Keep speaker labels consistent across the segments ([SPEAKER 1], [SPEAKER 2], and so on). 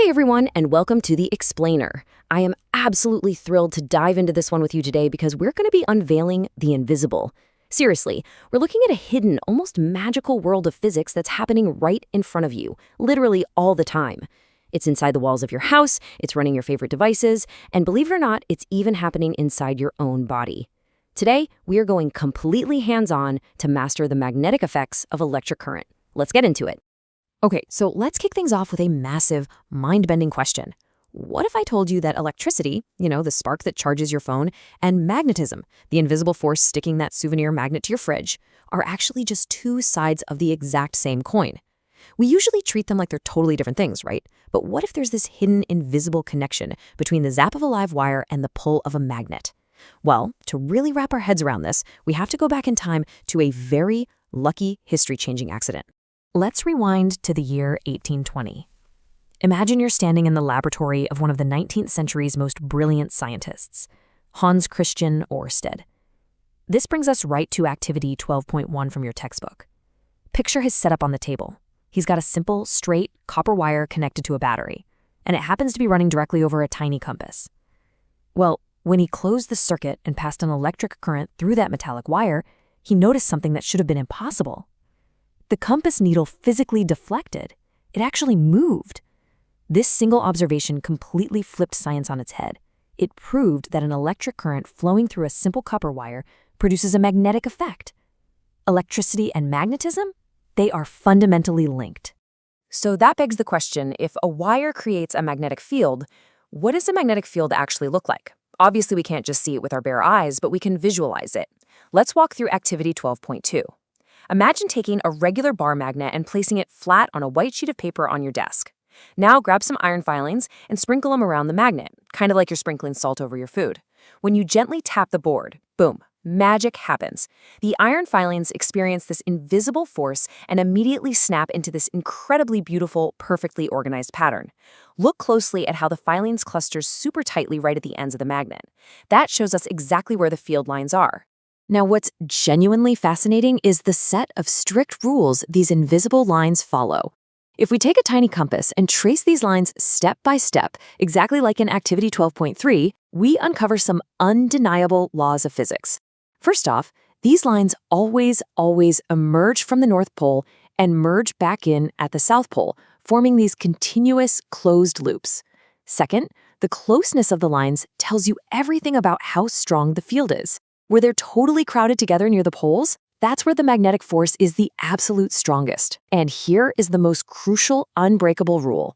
[SPEAKER 1] Hey everyone, and welcome to The Explainer. I am absolutely thrilled to dive into this one with you today because we're going to be unveiling the invisible. Seriously, we're looking at a hidden, almost magical world of physics that's happening right in front of you, literally all the time. It's inside the walls of your house, it's running your favorite devices, and believe it or not, it's even happening inside your own body. Today, we are going completely hands-on to master the magnetic effects of electric current. Let's get into it. Okay, so let's kick things off with a massive, mind-bending question. What if I told you that electricity, the spark that charges your phone, and magnetism, the invisible force sticking that souvenir magnet to your fridge, are actually just two sides of the exact same coin? We usually treat them like they're totally different things, right? But what if there's this hidden, invisible connection between the zap of a live wire and the pull of a magnet? Well, to really wrap our heads around this, we have to go back in time to a very lucky, history-changing accident. Let's rewind to the year 1820. Imagine you're standing in the laboratory of one of the 19th century's most brilliant scientists, Hans Christian Oersted. This brings us right to activity 12.1 from your textbook. Picture his setup on the table. He's got a simple, straight, copper wire connected to a battery, and it happens to be running directly over a tiny compass. Well, when he closed the circuit and passed an electric current through that metallic wire, he noticed something that should have been impossible. The compass needle physically deflected. It actually moved. This single observation completely flipped science on its head. It proved that an electric current flowing through a simple copper wire produces a magnetic effect. Electricity and magnetism? They are fundamentally linked. So that begs the question, if a wire creates a magnetic field, what does a magnetic field actually look like? Obviously, we can't just see it with our bare eyes, but we can visualize it. Let's walk through activity 12.2. Imagine taking a regular bar magnet and placing it flat on a white sheet of paper on your desk. Now grab some iron filings and sprinkle them around the magnet, kind of like you're sprinkling salt over your food. When you gently tap the board, boom, magic happens. The iron filings experience this invisible force and immediately snap into this incredibly beautiful, perfectly organized pattern. Look closely at how the filings cluster super tightly right at the ends of the magnet. That shows us exactly where the field lines are. Now, what's genuinely fascinating is the set of strict rules these invisible lines follow. If we take a tiny compass and trace these lines step by step, exactly like in activity 12.3, we uncover some undeniable laws of physics. First off, these lines always emerge from the North Pole and merge back in at the South Pole, forming these continuous closed loops. Second, the closeness of the lines tells you everything about how strong the field is. Where they're totally crowded together near the poles, that's where the magnetic force is the absolute strongest. And here is the most crucial, unbreakable rule.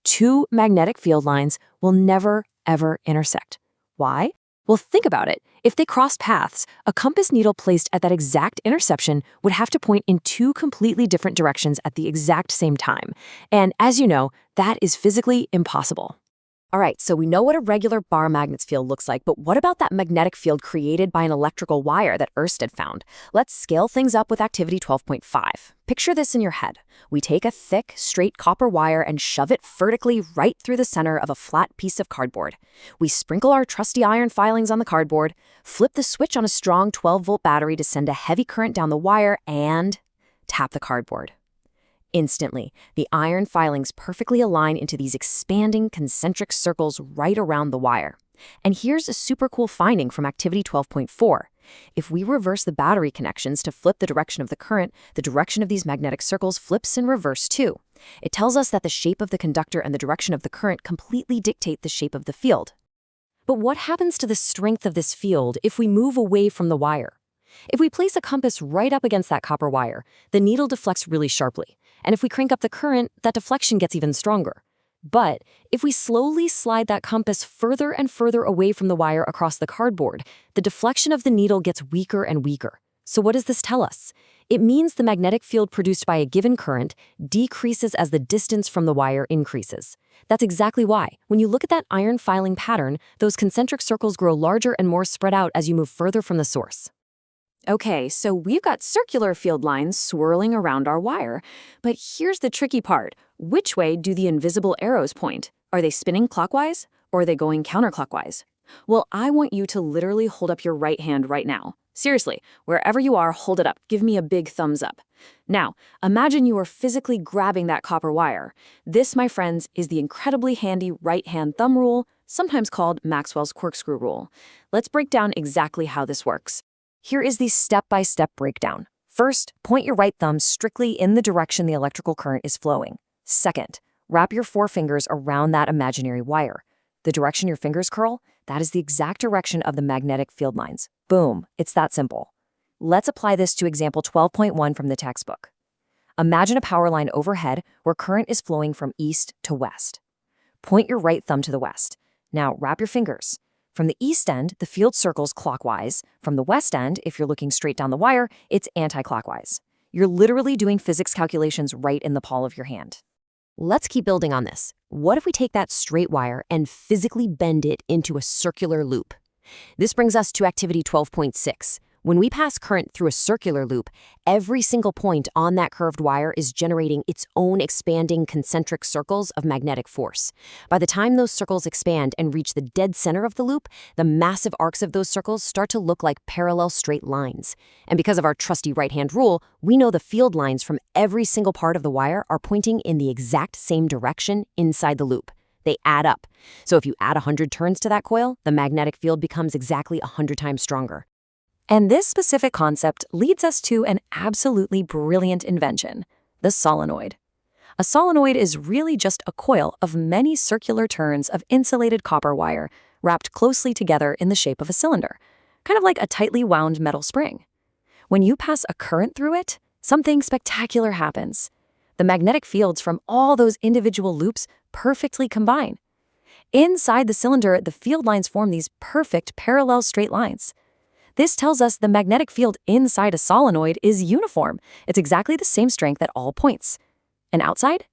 [SPEAKER 1] Two magnetic field lines will never, ever intersect. Why? Well, think about it. If they crossed paths, a compass needle placed at that exact intersection would have to point in two completely different directions at the exact same time. And as you know, that is physically impossible. All right, so we know what a regular bar magnet's field looks like, but what about that magnetic field created by an electrical wire that Oersted found? Let's scale things up with activity 12.5. Picture this in your head. We take a thick, straight copper wire and shove it vertically right through the center of a flat piece of cardboard. We sprinkle our trusty iron filings on the cardboard, flip the switch on a strong 12-volt battery to send a heavy current down the wire, and tap the cardboard. Instantly, the iron filings perfectly align into these expanding concentric circles right around the wire. And here's a super cool finding from activity 12.4. If we reverse the battery connections to flip the direction of the current, the direction of these magnetic circles flips in reverse too. It tells us that the shape of the conductor and the direction of the current completely dictate the shape of the field. But what happens to the strength of this field if we move away from the wire? If we place a compass right up against that copper wire, the needle deflects really sharply. And if we crank up the current, that deflection gets even stronger. But if we slowly slide that compass further and further away from the wire across the cardboard, the deflection of the needle gets weaker and weaker. So what does this tell us? It means the magnetic field produced by a given current decreases as the distance from the wire increases. That's exactly why, when you look at that iron filing pattern, those concentric circles grow larger and more spread out as you move further from the source. Okay, so we've got circular field lines swirling around our wire. But here's the tricky part. Which way do the invisible arrows point? Are they spinning clockwise or are they going counterclockwise? Well, I want you to literally hold up your right hand right now. Seriously, wherever you are, hold it up. Give me a big thumbs up. Now, imagine you are physically grabbing that copper wire. This, my friends, is the incredibly handy right-hand thumb rule, sometimes called Maxwell's corkscrew rule. Let's break down exactly how this works. Here is the step-by-step breakdown. First, point your right thumb strictly in the direction the electrical current is flowing. Second, wrap your forefingers around that imaginary wire. The direction your fingers curl, that is the exact direction of the magnetic field lines. Boom, it's that simple. Let's apply this to example 12.1 from the textbook. Imagine a power line overhead where current is flowing from east to west. Point your right thumb to the west. Now wrap your fingers. From the east end, the field circles clockwise. From the west end, if you're looking straight down the wire, it's anti-clockwise. You're literally doing physics calculations right in the palm of your hand. Let's keep building on this. What if we take that straight wire and physically bend it into a circular loop? This brings us to activity 12.6. When we pass current through a circular loop, every single point on that curved wire is generating its own expanding concentric circles of magnetic force. By the time those circles expand and reach the dead center of the loop, the massive arcs of those circles start to look like parallel straight lines. And because of our trusty right-hand rule, we know the field lines from every single part of the wire are pointing in the exact same direction inside the loop. They add up. So if you add 100 turns to that coil, the magnetic field becomes exactly 100 times stronger. And this specific concept leads us to an absolutely brilliant invention, the solenoid. A solenoid is really just a coil of many circular turns of insulated copper wire wrapped closely together in the shape of a cylinder, kind of like a tightly wound metal spring. When you pass a current through it, something spectacular happens. The magnetic fields from all those individual loops perfectly combine. Inside the cylinder, the field lines form these perfect parallel straight lines. This tells us the magnetic field inside a solenoid is uniform. It's exactly the same strength at all points. And outside?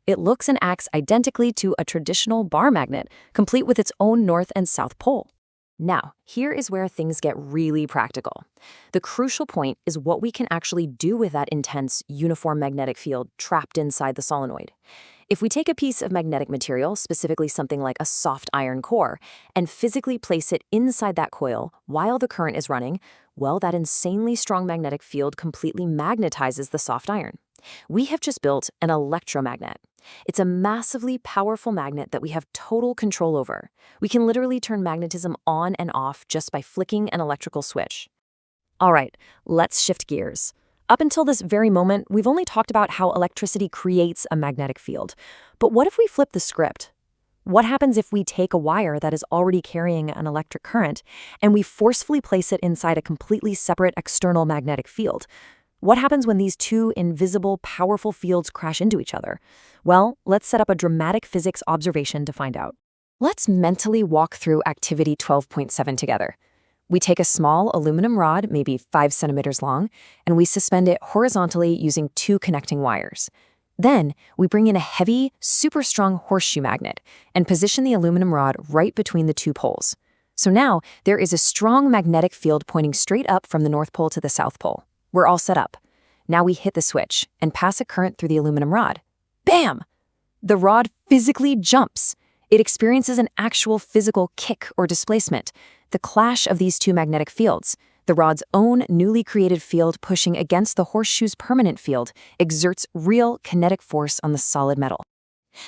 [SPEAKER 1] It looks and acts identically to a traditional bar magnet, complete with its own north and south pole. Now, here is where things get really practical. The crucial point is what we can actually do with that intense, uniform magnetic field trapped inside the solenoid. If we take a piece of magnetic material, specifically something like a soft iron core, and physically place it inside that coil while the current is running, well, that insanely strong magnetic field completely magnetizes the soft iron. We have just built an electromagnet. It's a massively powerful magnet that we have total control over. We can literally turn magnetism on and off just by flicking an electrical switch. All right, let's shift gears. Up until this very moment, we've only talked about how electricity creates a magnetic field. But what if we flip the script? What happens if we take a wire that is already carrying an electric current and we forcefully place it inside a completely separate external magnetic field? What happens when these two invisible, powerful fields crash into each other? Well, let's set up a dramatic physics observation to find out. Let's mentally walk through activity 12.7 together. We take a small aluminum rod, maybe 5 centimeters long, and we suspend it horizontally using 2 connecting wires. Then, we bring in a heavy, super strong horseshoe magnet and position the aluminum rod right between the 2 poles. So now, there is a strong magnetic field pointing straight up from the North Pole to the South Pole. We're all set up. Now we hit the switch and pass a current through the aluminum rod. Bam! The rod physically jumps. It experiences an actual physical kick or displacement, the clash of these 2 magnetic fields. The rod's own newly created field pushing against the horseshoe's permanent field exerts real kinetic force on the solid metal.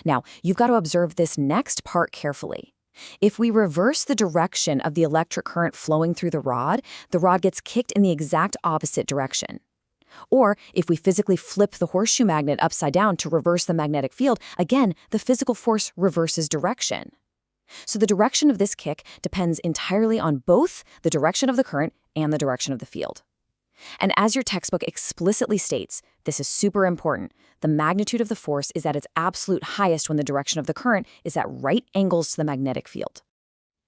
[SPEAKER 1] Now, you've got to observe this next part carefully. If we reverse the direction of the electric current flowing through the rod gets kicked in the exact opposite direction. Or if we physically flip the horseshoe magnet upside down to reverse the magnetic field, again, the physical force reverses direction. So the direction of this kick depends entirely on both the direction of the current and the direction of the field. And as your textbook explicitly states, this is super important. The magnitude of the force is at its absolute highest when the direction of the current is at right angles to the magnetic field.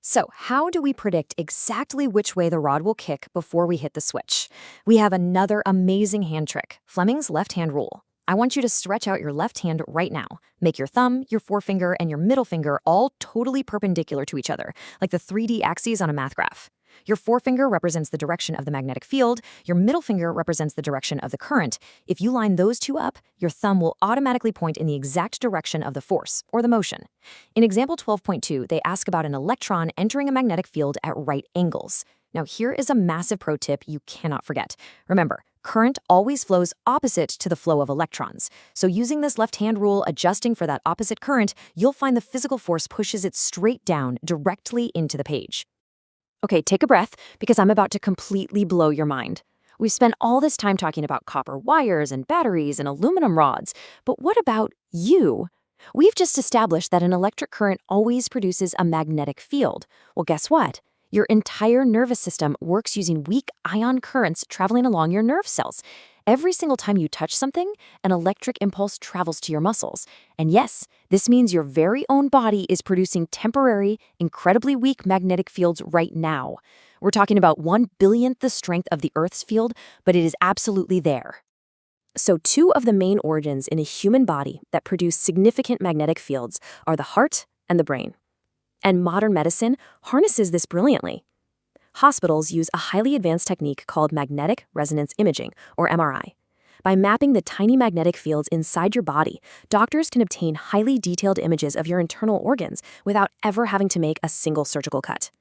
[SPEAKER 1] So how do we predict exactly which way the rod will kick before we hit the switch? We have another amazing hand trick, Fleming's left-hand rule. I want you to stretch out your left hand right now. Make your thumb, your forefinger, and your middle finger all totally perpendicular to each other, like the 3D axes on a math graph. Your forefinger represents the direction of the magnetic field. Your middle finger represents the direction of the current. If you line those two up, your thumb will automatically point in the exact direction of the force, or the motion. In example 12.2, they ask about an electron entering a magnetic field at right angles. Now, here is a massive pro tip you cannot forget. Remember, current always flows opposite to the flow of electrons. So using this left-hand rule, adjusting for that opposite current, you'll find the physical force pushes it straight down directly into the page. Okay, take a breath, because I'm about to completely blow your mind. We've spent all this time talking about copper wires and batteries and aluminum rods, but what about you? We've just established that an electric current always produces a magnetic field. Well, guess what? Your entire nervous system works using weak ion currents traveling along your nerve cells. Every single time you touch something, an electric impulse travels to your muscles. And yes, this means your very own body is producing temporary, incredibly weak magnetic fields right now. We're talking about 1/1000th the strength of the Earth's field, but it is absolutely there. So two of the main organs in a human body that produce significant magnetic fields are the heart and the brain. And modern medicine harnesses this brilliantly. Hospitals use a highly advanced technique called magnetic resonance imaging, or MRI. By mapping the tiny magnetic fields inside your body, doctors can obtain highly detailed images of your internal organs without ever having to make a single surgical cut.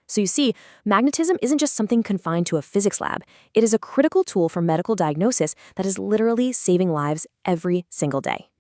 [SPEAKER 1] So you see, magnetism isn't just something confined to a physics lab. It is a critical tool for medical diagnosis that is literally saving lives every single day.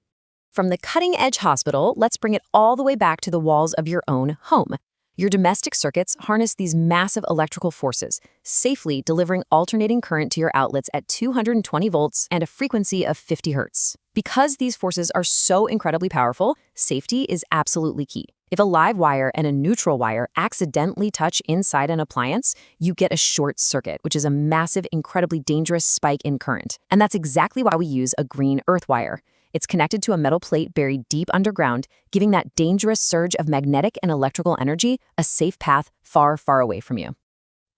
[SPEAKER 1] From the cutting-edge hospital, let's bring it all the way back to the walls of your own home. Your domestic circuits harness these massive electrical forces, safely delivering alternating current to your outlets at 220 volts and a frequency of 50 hertz. Because these forces are so incredibly powerful, safety is absolutely key. If a live wire and a neutral wire accidentally touch inside an appliance, you get a short circuit, which is a massive, incredibly dangerous spike in current. And that's exactly why we use a green earth wire. It's connected to a metal plate buried deep underground, giving that dangerous surge of magnetic and electrical energy a safe path far, far away from you.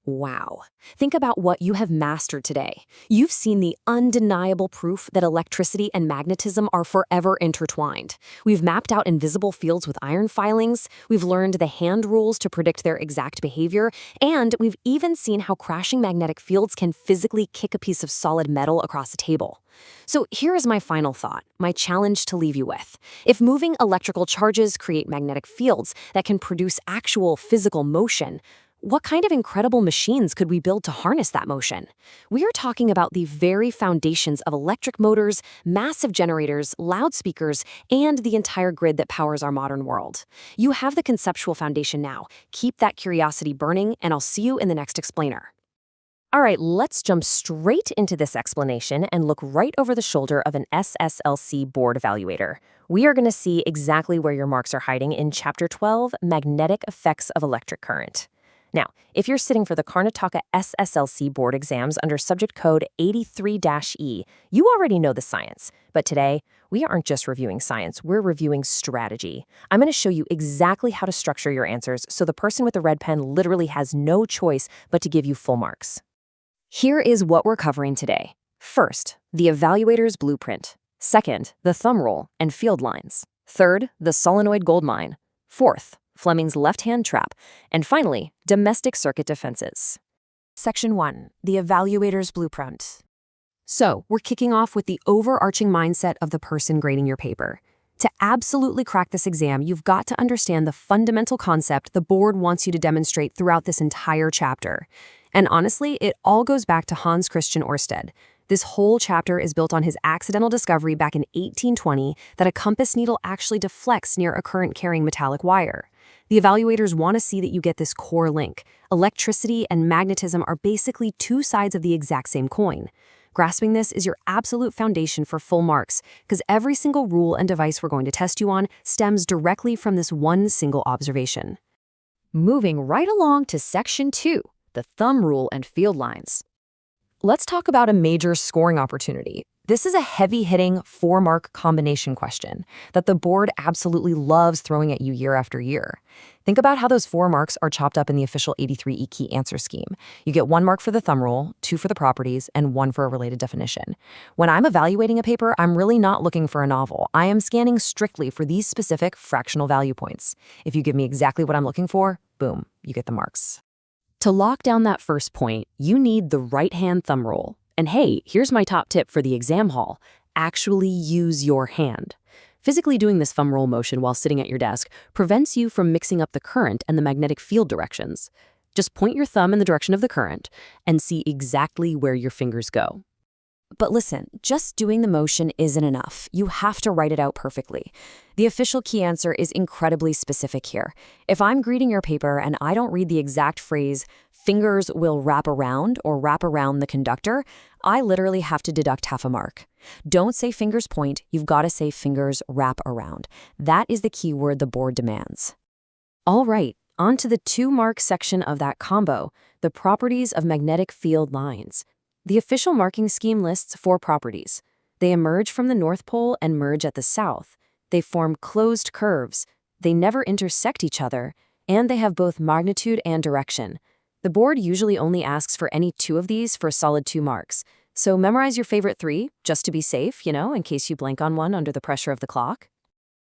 [SPEAKER 1] Wow. Think about what you have mastered today. You've seen the undeniable proof that electricity and magnetism are forever intertwined. We've mapped out invisible fields with iron filings, we've learned the hand rules to predict their exact behavior, and we've even seen how crashing magnetic fields can physically kick a piece of solid metal across a table. So here is my final thought, my challenge to leave you with. If moving electrical charges create magnetic fields that can produce actual physical motion, what kind of incredible machines could we build to harness that motion? We are talking about the very foundations of electric motors, massive generators, loudspeakers, and the entire grid that powers our modern world. You have the conceptual foundation now. Keep that curiosity burning, and I'll see you in the next explainer. All right, let's jump straight into this explanation and look right over the shoulder of an SSLC board evaluator. We are going to see exactly where your marks are hiding in Chapter 12, Magnetic Effects of Electric Current. Now, if you're sitting for the Karnataka SSLC board exams under subject code 83-E, you already know the science. But today, we aren't just reviewing science, we're reviewing strategy. I'm going to show you exactly how to structure your answers so the person with the red pen literally has no choice but to give you full marks. Here is what we're covering today. First, the evaluator's blueprint. Second, the thumb rule and field lines. Third, the solenoid gold mine. Fourth, Fleming's left-hand trap. And finally, domestic circuit defenses. Section 1, the evaluator's blueprint. So, we're kicking off with the overarching mindset of the person grading your paper. To absolutely crack this exam, you've got to understand the fundamental concept the board wants you to demonstrate throughout this entire chapter. And honestly, it all goes back to Christian Oersted. This whole chapter is built on his accidental discovery back in 1820 that a compass needle actually deflects near a current-carrying metallic wire. The evaluators want to see that you get this core link. Electricity and magnetism are basically two sides of the exact same coin. Grasping this is your absolute foundation for full marks, because every single rule and device we're going to test you on stems directly from this one single observation. Moving right along to Section 2, the thumb rule and field lines. Let's talk about a major scoring opportunity. This is a heavy-hitting 4-mark combination question that the board absolutely loves throwing at you year after year. Think about how those 4 marks are chopped up in the official 83E key answer scheme. You get 1 mark for the thumb rule, 2 for the properties, and 1 for a related definition. When I'm evaluating a paper, I'm really not looking for a novel. I am scanning strictly for these specific fractional value points. If you give me exactly what I'm looking for, boom, you get the marks. To lock down that first point, you need the right-hand thumb rule. And hey, here's my top tip for the exam hall. Actually use your hand. Physically doing this thumb rule motion while sitting at your desk prevents you from mixing up the current and the magnetic field directions. Just point your thumb in the direction of the current and see exactly where your fingers go. But listen, just doing the motion isn't enough. You have to write it out perfectly. The official key answer is incredibly specific here. If I'm greeting your paper and I don't read the exact phrase, fingers will wrap around or wrap around the conductor, I literally have to deduct half a mark. Don't say fingers point, you've got to say fingers wrap around. That is the key word the board demands. All right, on to the 2-mark section of that combo, the properties of magnetic field lines. The official marking scheme lists 4 properties. They emerge from the North Pole and merge at the south. They form closed curves. They never intersect each other. And they have both magnitude and direction. The board usually only asks for any 2 of these for a solid 2 marks. So memorize your favorite 3, just to be safe, in case you blank on one under the pressure of the clock.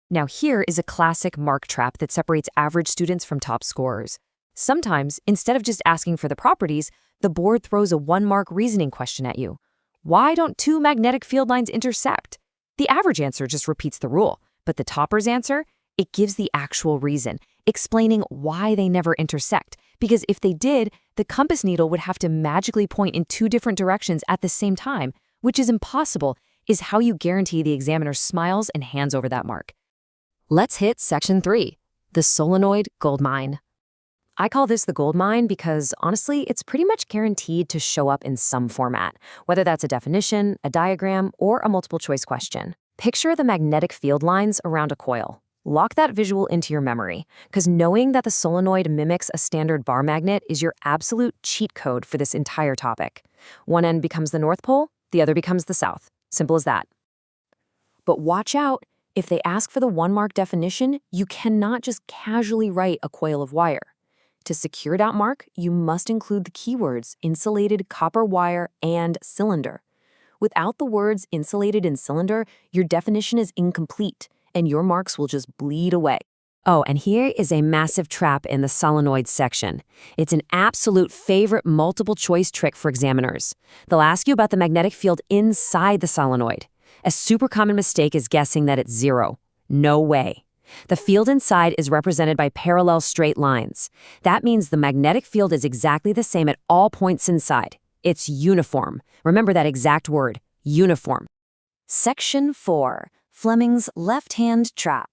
[SPEAKER 1] Now here is a classic mark trap that separates average students from top scorers. Sometimes, instead of just asking for the properties, the board throws a 1-mark reasoning question at you. Why don't 2 magnetic field lines intersect? The average answer just repeats the rule, but the topper's answer, it gives the actual reason, explaining why they never intersect. Because if they did, the compass needle would have to magically point in 2 different directions at the same time, which is impossible, is how you guarantee the examiner smiles and hands over that mark. Let's hit section 3, the solenoid goldmine. I call this the gold mine because, honestly, it's pretty much guaranteed to show up in some format, whether that's a definition, a diagram, or a multiple-choice question. Picture the magnetic field lines around a coil. Lock that visual into your memory, because knowing that the solenoid mimics a standard bar magnet is your absolute cheat code for this entire topic. One end becomes the North Pole, the other becomes the South. Simple as that. But watch out. If they ask for the 1-mark definition, you cannot just casually write a coil of wire. To secure that mark, you must include the keywords insulated, copper wire, and cylinder. Without the words insulated and cylinder, your definition is incomplete, and your marks will just bleed away. Oh, and here is a massive trap in the solenoid section. It's an absolute favorite multiple-choice trick for examiners. They'll ask you about the magnetic field inside the solenoid. A super common mistake is guessing that it's 0. No way. The field inside is represented by parallel straight lines. That means the magnetic field is exactly the same at all points inside. It's uniform. Remember that exact word, uniform. Section 4, Fleming's left-hand trap.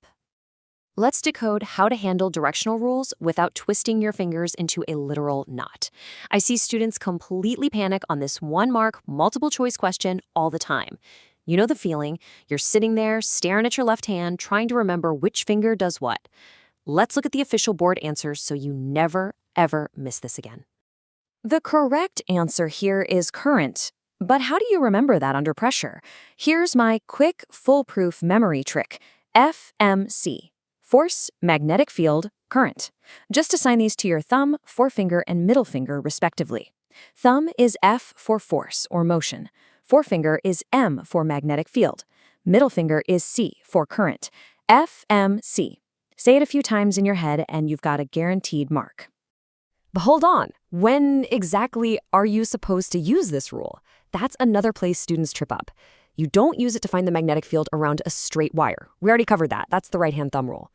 [SPEAKER 1] Let's decode how to handle directional rules without twisting your fingers into a literal knot. I see students completely panic on this 1-mark multiple-choice question all the time. You know the feeling. You're sitting there, staring at your left hand, trying to remember which finger does what. Let's look at the official board answers so you never, ever miss this again. The correct answer here is current. But how do you remember that under pressure? Here's my quick, foolproof memory trick. FMC. Force, magnetic field, current. Just assign these to your thumb, forefinger, and middle finger, respectively. Thumb is F for force or motion. Forefinger is M for magnetic field. Middle finger is C for current. FMC. Say it a few times in your head and you've got a guaranteed mark. But hold on. When exactly are you supposed to use this rule? That's another place students trip up. You don't use it to find the magnetic field around a straight wire. We already covered that. That's the right-hand thumb rule.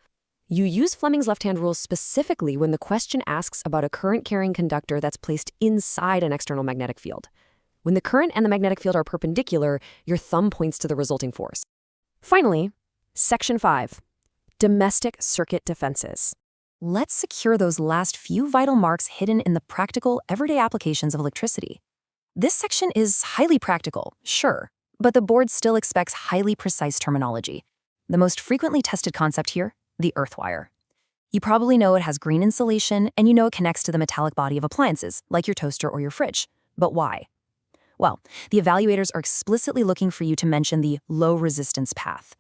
[SPEAKER 1] You use Fleming's left-hand rule specifically when the question asks about a current-carrying conductor that's placed inside an external magnetic field. When the current and the magnetic field are perpendicular, your thumb points to the resulting force. Finally, Section 5, Domestic Circuit Defenses. Let's secure those last few vital marks hidden in the practical, everyday applications of electricity. This section is highly practical, sure, but the board still expects highly precise terminology. The most frequently tested concept here, the earth wire. You probably know it has green insulation, and you know it connects to the metallic body of appliances, like your toaster or your fridge. But why? Well, the evaluators are explicitly looking for you to mention the low-resistance path.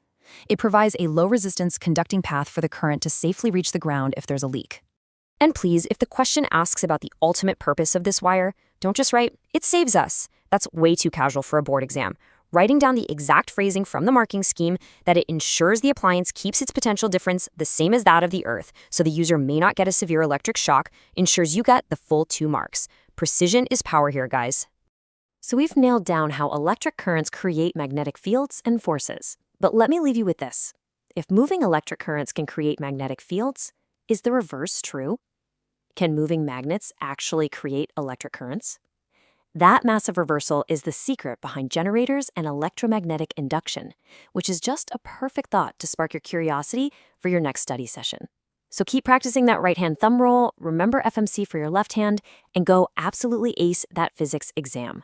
[SPEAKER 1] It provides a low-resistance conducting path for the current to safely reach the ground if there's a leak. And please, if the question asks about the ultimate purpose of this wire, don't just write, "It saves us." That's way too casual for a board exam. Writing down the exact phrasing from the marking scheme that it ensures the appliance keeps its potential difference the same as that of the earth, so the user may not get a severe electric shock, ensures you get the full 2 marks. Precision is power here, guys. So we've nailed down how electric currents create magnetic fields and forces. But let me leave you with this. If moving electric currents can create magnetic fields, is the reverse true? Can moving magnets actually create electric currents? That massive reversal is the secret behind generators and electromagnetic induction, which is just a perfect thought to spark your curiosity for your next study session. So keep practicing that right-hand thumb roll, remember FMC for your left hand, and go absolutely ace that physics exam.